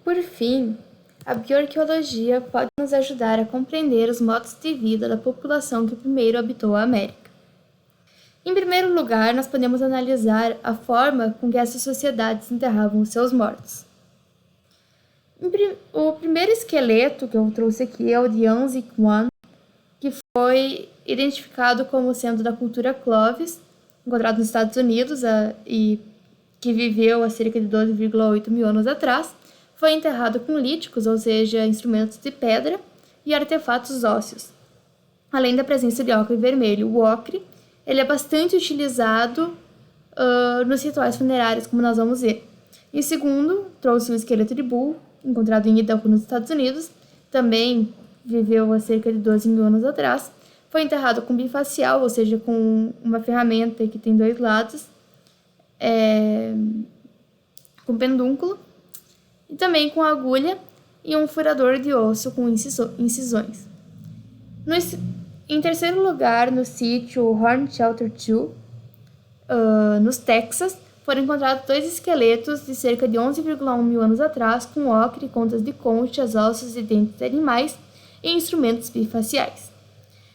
Por fim, a bioarqueologia pode nos ajudar a compreender os modos de vida da população que primeiro habitou a América. Em primeiro lugar, nós podemos analisar a forma com que essas sociedades enterravam os seus mortos. O primeiro esqueleto que eu trouxe aqui é o de Anzi Quan, que foi identificado como sendo da cultura Clovis, encontrado nos Estados Unidos e que viveu há cerca de 12,8 mil anos atrás. Foi enterrado com líticos, ou seja, instrumentos de pedra e artefatos ósseos. Além da presença de ocre vermelho, o ocre ele é bastante utilizado nos rituais funerários, como nós vamos ver. Em segundo, trouxe o esqueleto de Bull, encontrado em Idaho, nos Estados Unidos. Também viveu há cerca de 12 mil anos atrás. Foi enterrado com bifacial, ou seja, com uma ferramenta que tem dois lados, com pendúnculo, e também com agulha e um furador de osso com incisões. Em terceiro lugar, no sítio Horn Shelter 2, nos Texas, foram encontrados dois esqueletos de cerca de 11,1 mil anos atrás, com ocre, contas de conchas, ossos e dentes de animais e instrumentos bifaciais.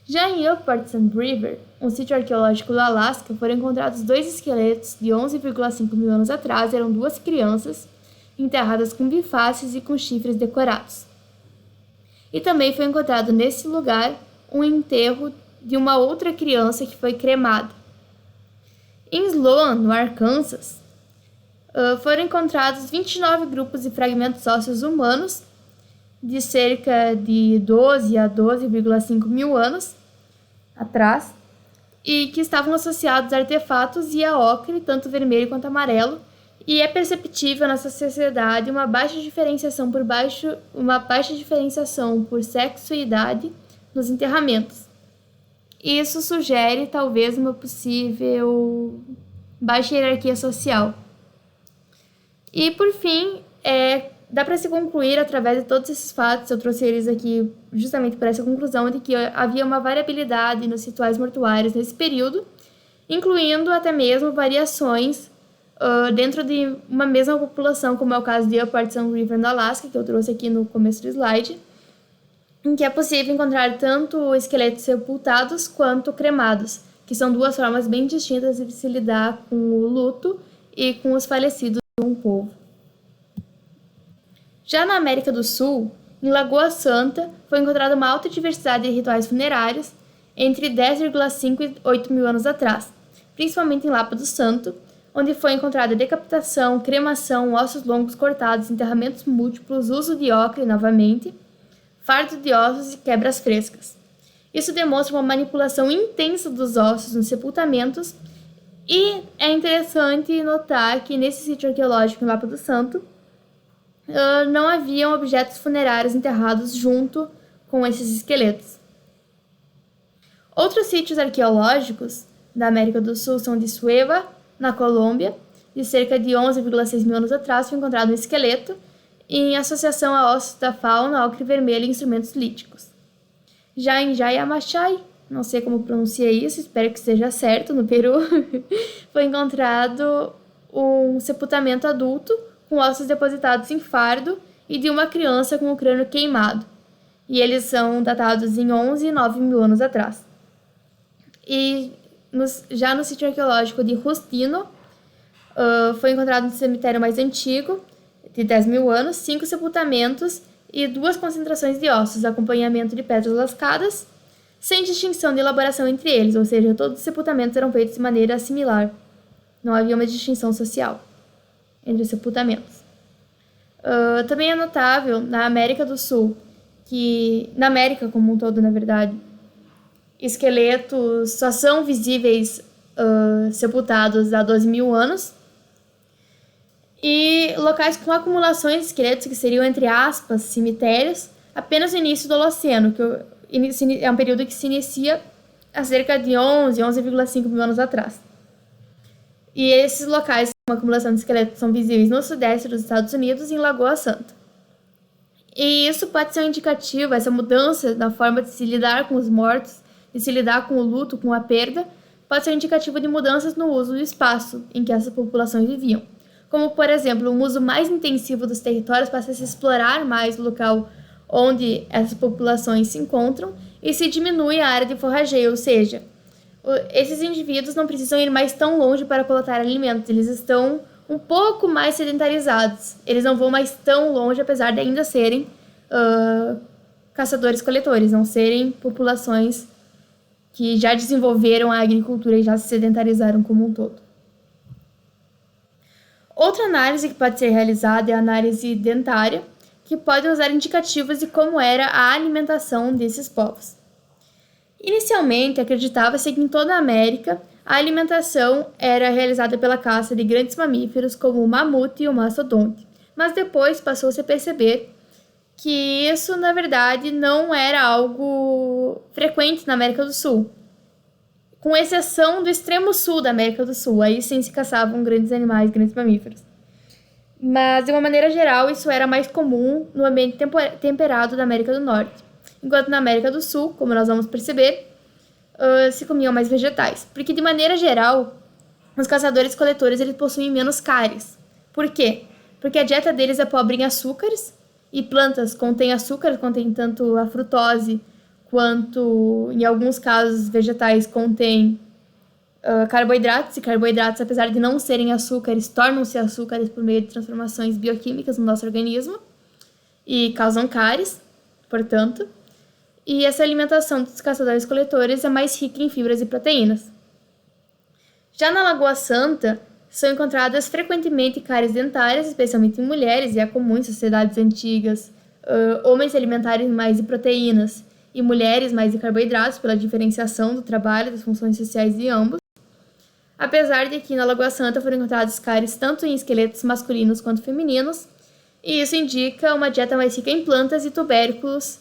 Já em Upper Sand River, um sítio arqueológico do Alasca, foram encontrados dois esqueletos de 11,5 mil anos atrás. Eram duas crianças enterradas com bifaces e com chifres decorados. E também foi encontrado nesse lugar um enterro de uma outra criança que foi cremada. Em Sloan, no Arkansas, foram encontrados 29 grupos de fragmentos ósseos humanos de cerca de 12 a 12,5 mil anos atrás e que estavam associados a artefatos e a ocre, tanto vermelho quanto amarelo, e é perceptível nessa sociedade uma baixa diferenciação por sexo e idade nos enterramentos. Isso sugere talvez uma possível baixa hierarquia social. E por fim, dá para se concluir através de todos esses fatos, eu trouxe eles aqui justamente para essa conclusão de que havia uma variabilidade nos rituais mortuários nesse período, incluindo até mesmo variações dentro de uma mesma população, como é o caso de Upper Sand River no Alasca, que eu trouxe aqui no começo do slide, em que é possível encontrar tanto esqueletos sepultados quanto cremados, que são duas formas bem distintas de se lidar com o luto e com os falecidos de um povo. Já na América do Sul, em Lagoa Santa, foi encontrada uma alta diversidade de rituais funerários entre 10,5 e 8 mil anos atrás, principalmente em Lapa do Santo, onde foi encontrada decapitação, cremação, ossos longos cortados, enterramentos múltiplos, uso de ocre novamente, fardo de ossos e quebras frescas. Isso demonstra uma manipulação intensa dos ossos nos sepultamentos, e é interessante notar que nesse sítio arqueológico em Lapa do Santo não haviam objetos funerários enterrados junto com esses esqueletos. Outros sítios arqueológicos da América do Sul são de Sueva, na Colômbia, de cerca de 11,6 mil anos atrás, foi encontrado um esqueleto em associação a ossos da fauna, ocre vermelho e instrumentos líticos. Já em Jayamachai, não sei como pronuncia isso, espero que seja certo, no Peru, foi encontrado um sepultamento adulto com ossos depositados em fardo e de uma criança com o crânio queimado. E eles são datados em 11 e 9 mil anos atrás. E já no sítio arqueológico de Rustino, foi encontrado um cemitério mais antigo, de 10 mil anos, 5 sepultamentos e 2 concentrações de ossos, acompanhamento de pedras lascadas, sem distinção de elaboração entre eles, ou seja, todos os sepultamentos eram feitos de maneira similar. Não havia uma distinção social entre os sepultamentos. Também é notável na América do Sul, na América como um todo, na verdade, esqueletos só são visíveis sepultados há 12 mil anos, e locais com acumulações de esqueletos, que seriam, entre aspas, cemitérios, apenas no início do Holoceno, que é um período que se inicia há cerca de 11,5 mil anos atrás. E esses locais com acumulação de esqueletos são visíveis no sudeste dos Estados Unidos e em Lagoa Santa. E isso pode ser um indicativo, essa mudança na forma de se lidar com os mortos, de se lidar com o luto, com a perda, pode ser um indicativo de mudanças no uso do espaço em que essas populações viviam. como, por exemplo, um uso mais intensivo dos territórios passa a se explorar mais o local onde essas populações se encontram e se diminui a área de forrageio, ou seja, esses indivíduos não precisam ir mais tão longe para coletar alimentos, eles estão um pouco mais sedentarizados, eles não vão mais tão longe, apesar de ainda serem caçadores-coletores, não serem populações que já desenvolveram a agricultura e já se sedentarizaram como um todo. Outra análise que pode ser realizada é a análise dentária, que pode usar indicativos de como era a alimentação desses povos. Inicialmente, acreditava-se que em toda a América a alimentação era realizada pela caça de grandes mamíferos como o mamute e o mastodonte, mas depois passou-se a perceber que isso, na verdade, não era algo frequente na América do Sul, com exceção do extremo sul da América do Sul, aí sim se caçavam grandes animais, grandes mamíferos. Mas, de uma maneira geral, isso era mais comum no ambiente temperado da América do Norte, enquanto na América do Sul, como nós vamos perceber, se comiam mais vegetais. Porque, de maneira geral, os caçadores-coletores eles possuem menos cáries. Por quê? Porque a dieta deles é pobre em açúcares, e plantas contêm açúcar, contêm tanto a frutose, quanto, em alguns casos, vegetais contêm carboidratos, e carboidratos, apesar de não serem açúcares, tornam-se açúcares por meio de transformações bioquímicas no nosso organismo, e causam cáries, portanto. E essa alimentação dos caçadores-coletores é mais rica em fibras e proteínas. Já na Lagoa Santa, são encontradas frequentemente cáries dentárias, especialmente em mulheres, e é comum em sociedades antigas, homens se alimentarem mais de proteínas e mulheres mais de carboidratos, pela diferenciação do trabalho, das funções sociais de ambos. Apesar de que na Lagoa Santa foram encontrados cáries tanto em esqueletos masculinos quanto femininos, e isso indica uma dieta mais rica em plantas e tubérculos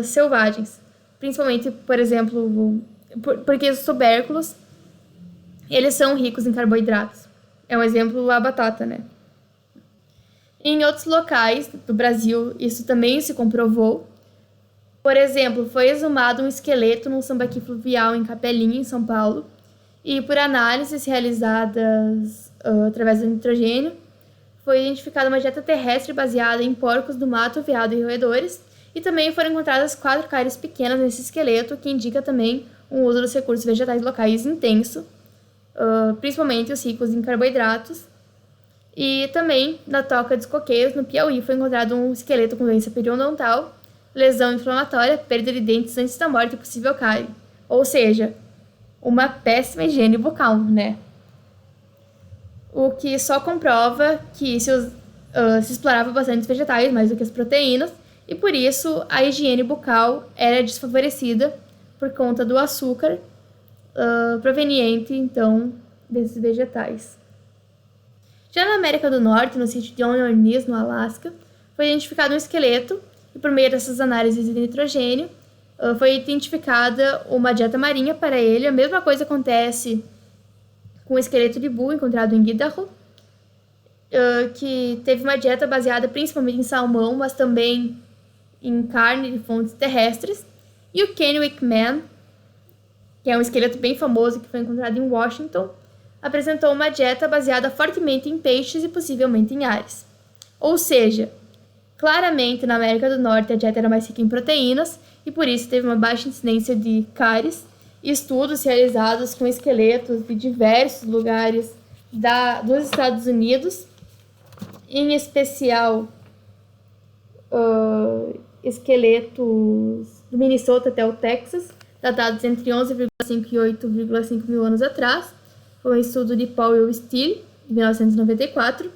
selvagens. Principalmente, por exemplo, porque os tubérculos eles são ricos em carboidratos. É um exemplo a batata, né? Em outros locais do Brasil, isso também se comprovou. Por exemplo, foi exumado um esqueleto num sambaqui fluvial em Capelinha, em São Paulo, e por análises realizadas através do nitrogênio, foi identificada uma dieta terrestre baseada em porcos do mato, veado e roedores, e também foram encontradas 4 cáries pequenas nesse esqueleto, que indica também um uso dos recursos vegetais locais intenso, principalmente os ricos em carboidratos. E também na Toca dos Coqueiros, no Piauí, foi encontrado um esqueleto com doença periodontal, lesão inflamatória, perda de dentes antes da morte e possível cárie. Ou seja, uma péssima higiene bucal, né? O que só comprova que se explorava bastante os vegetais, mais do que as proteínas, e por isso a higiene bucal era desfavorecida por conta do açúcar proveniente, então, desses vegetais. Já na América do Norte, no sítio de Orniz, no Alasca, foi identificado um esqueleto e, por meio dessas análises de nitrogênio, foi identificada uma dieta marinha para ele. A mesma coisa acontece com o esqueleto de búho encontrado em Idaho, que teve uma dieta baseada principalmente em salmão, mas também em carne de fontes terrestres. E o Kennewick Man, que é um esqueleto bem famoso que foi encontrado em Washington, apresentou uma dieta baseada fortemente em peixes e possivelmente em aves. Ou seja, claramente na América do Norte a dieta era mais rica em proteínas e por isso teve uma baixa incidência de cáries, e estudos realizados com esqueletos de diversos lugares dos Estados Unidos, em especial esqueletos do Minnesota até o Texas, datados entre 11,5 e 8,5 mil anos atrás. Foi um estudo de Paul Steele, de 1994,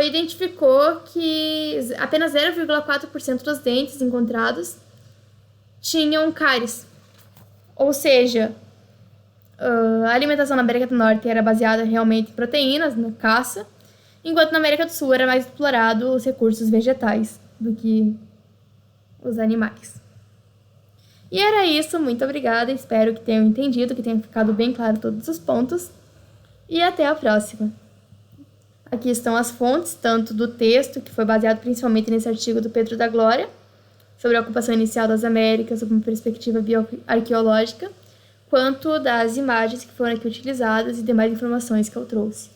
identificou que apenas 0,4% dos dentes encontrados tinham cáries. Ou seja, a alimentação na América do Norte era baseada realmente em proteínas, na caça, enquanto na América do Sul era mais explorado os recursos vegetais do que os animais. E era isso, muito obrigada, espero que tenham entendido, que tenham ficado bem claro todos os pontos, e até a próxima. Aqui estão as fontes, tanto do texto, que foi baseado principalmente nesse artigo do Pedro da Glória, sobre a ocupação inicial das Américas, sob uma perspectiva bioarqueológica, quanto das imagens que foram aqui utilizadas e demais informações que eu trouxe.